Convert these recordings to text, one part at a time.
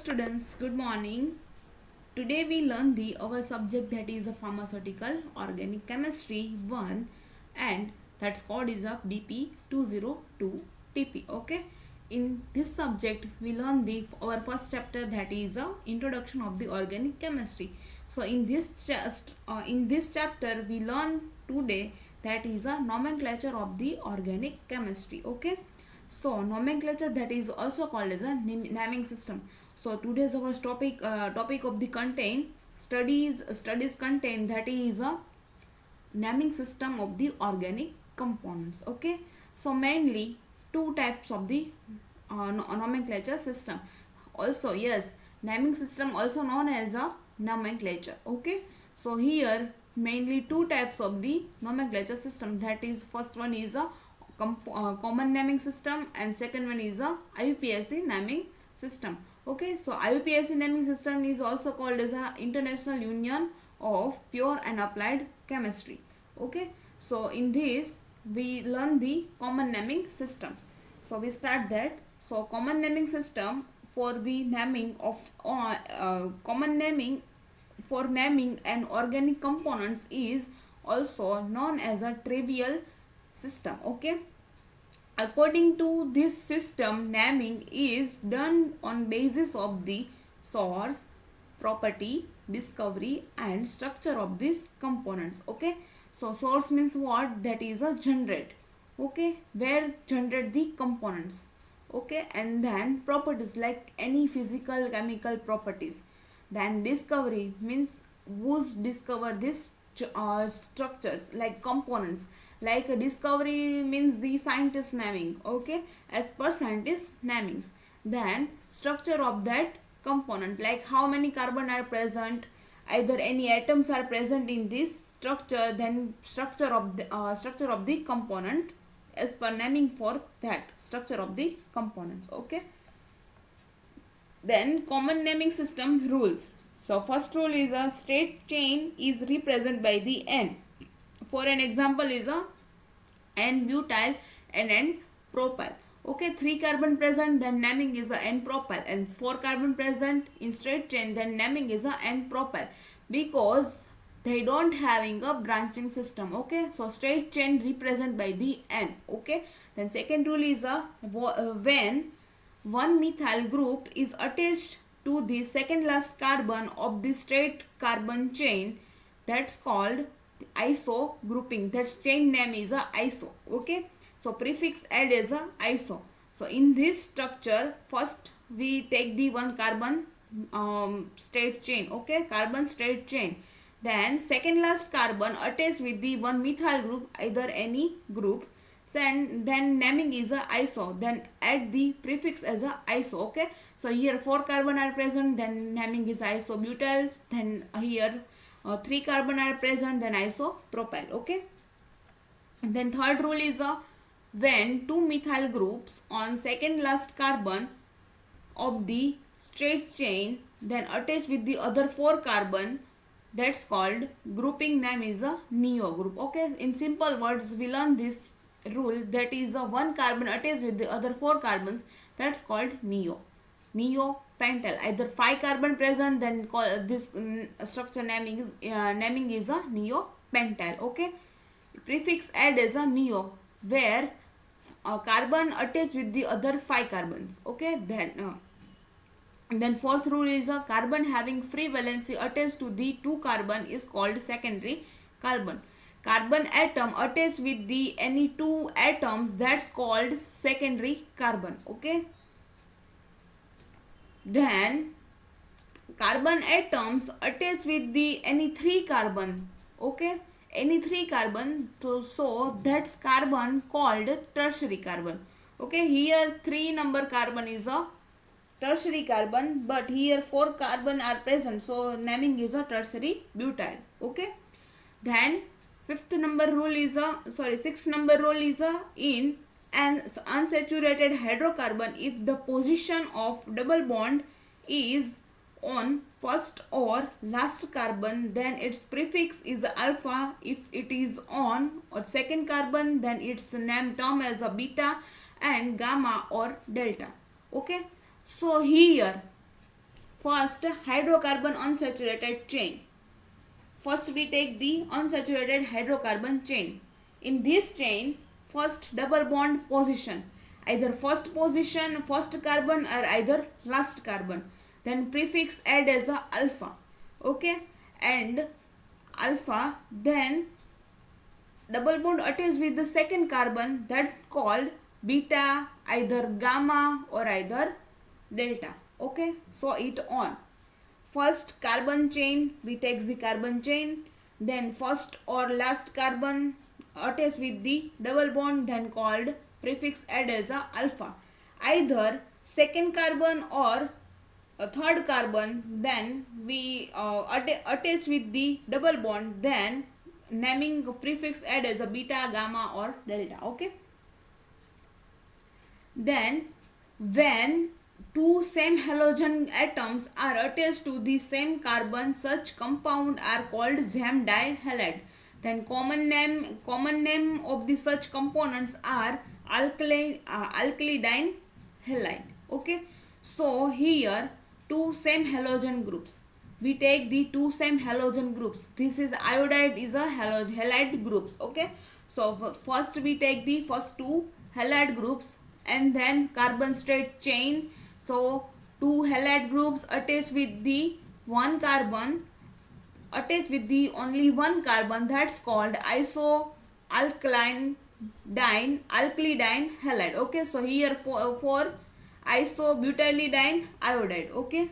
students, good morning. Today we learn the our subject that is a pharmaceutical organic chemistry 1 and that's code is a BP 202 TP. Okay. In this subject we learn the our first chapter that is a introduction of the organic chemistry. So in this chapter we learn today that is a nomenclature of the organic chemistry. Okay. So nomenclature that is also called as a naming system. So today's our topic of the content studies content that is a naming system of the organic components. Okay. So mainly two types of the nomenclature system. Also yes, naming system also known as a nomenclature. Okay. So here mainly two types of the nomenclature system, that is first one is a common naming system and second one is a IUPAC naming system. Okay, so IUPAC naming system is also called as a International Union of Pure and Applied Chemistry. Okay, so in this we learn the common naming system. So we start that. So common naming system for the naming of common naming for naming and organic components is also known as a trivial system. Okay, according to this system, naming is done on basis of the source, property, discovery and structure of these components. Okay, so source means what? That is a generate. Okay, where generate the components. Okay, and then properties like any physical chemical properties. Then discovery means who's discover these structures like components. Like a discovery means the scientist naming. Okay, as per scientist namings. Then structure of that component, like how many carbon are present, either any atoms are present in this structure, then structure of the component as per naming for that structure of the components. Okay, then common naming system rules. So first rule is a straight chain is represented by the N. For an example is a N-butyl and N-propyl. Okay, 3 carbon present, then naming is a N-propyl, and 4 carbon present in straight chain, then naming is a N-propyl, because they don't having a branching system. Okay, so straight chain represented by the N. Okay, then second rule is a when one methyl group is attached to the second last carbon of the straight carbon chain, that's called iso grouping. That chain name is a iso. Okay, so prefix add is a iso. So in this structure first we take the one carbon straight chain. Okay, carbon straight chain, then second last carbon attached with the one methyl group, either any group, then naming is a iso, then add the prefix as a iso. Okay, so here 4 carbon are present, then naming is isobutyl, then here 3 carbon are present, then isopropyl. Okay, and then third rule is a when two methyl groups on second last carbon of the straight chain then attached with the other 4 carbon, that's called grouping name is a neo group. Okay, in simple words we learn this rule, that is a one carbon attached with the other 4 carbons, that's called neo pentyl. Either 5 carbon present, then call this structure naming is a neo pentyl. Okay, prefix add is a neo, where carbon attached with the other 5 carbons. Okay, then fourth rule is a carbon having free valency attached to the 2 carbon is called secondary carbon. Carbon atom attached with the any 2 atoms, that's called secondary carbon. Okay, then carbon atoms attached with the any 3 carbon. Okay, any 3 carbon, so that's carbon called tertiary carbon. Okay, here 3 number carbon is a tertiary carbon, but here 4 carbon are present, so naming is a tertiary butyl. Okay, then sixth number rule is a in an unsaturated hydrocarbon, if the position of double bond is on first or last carbon, then its prefix is alpha. If it is on or second carbon, then its name term as a beta, and gamma or delta. Okay, so here First, hydrocarbon unsaturated chain. First we take the unsaturated hydrocarbon chain. In this chain, first double bond position, either first position, first carbon, or either last carbon. Then prefix add as a alpha. Okay, and alpha, then double bond attached with the second carbon, that called beta, either gamma or either delta. Okay, so it on. First carbon chain, we take the carbon chain, then first or last carbon attached with the double bond, then called prefix add as a alpha. Either second carbon or a third carbon, then we attach with the double bond, then naming prefix add as a beta, gamma or delta. Okay, then when two same halogen atoms are attached to the same carbon, such compound are called gem dihalide. Then common name of the such components are alkylidine halide. Okay, so here two same halogen groups. We take the two same halogen groups. This is iodide is a halide groups. Okay, so first we take the first two halide groups and then carbon straight chain. So two halide groups attached with the one carbon, attached with the only one carbon, that's called isoalkylidine halide. Okay, so here for isobutylidine iodide. Okay,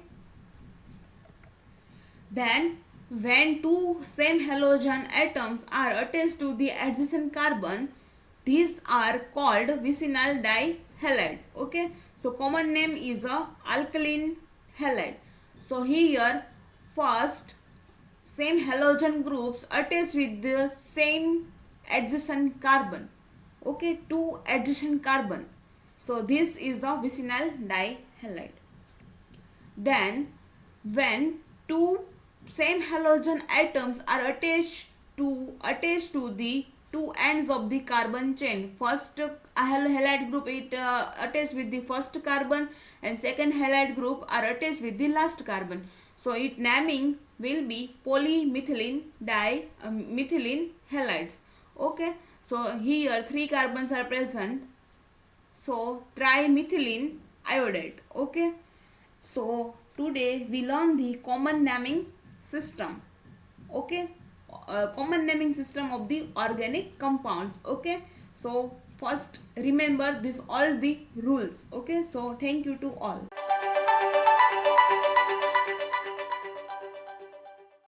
then when two same halogen atoms are attached to the adjacent carbon, these are called vicinal dihalide. Okay, so common name is a alkaline halide. So here first same halogen groups attached with the same adjacent carbon. Okay, two adjacent carbon. So this is the vicinal dihalide. Then when two same halogen atoms are attached to the two ends of the carbon chain, first halide group it attached with the first carbon and second halide group are attached with the last carbon, so it naming will be polymethylene methylene halides. Okay, so here three carbons are present, so trimethylene iodide. Okay, so today we learn the common naming system. Okay, common naming system of the organic compounds. Okay, so first remember this all the rules. Okay, so thank you to all.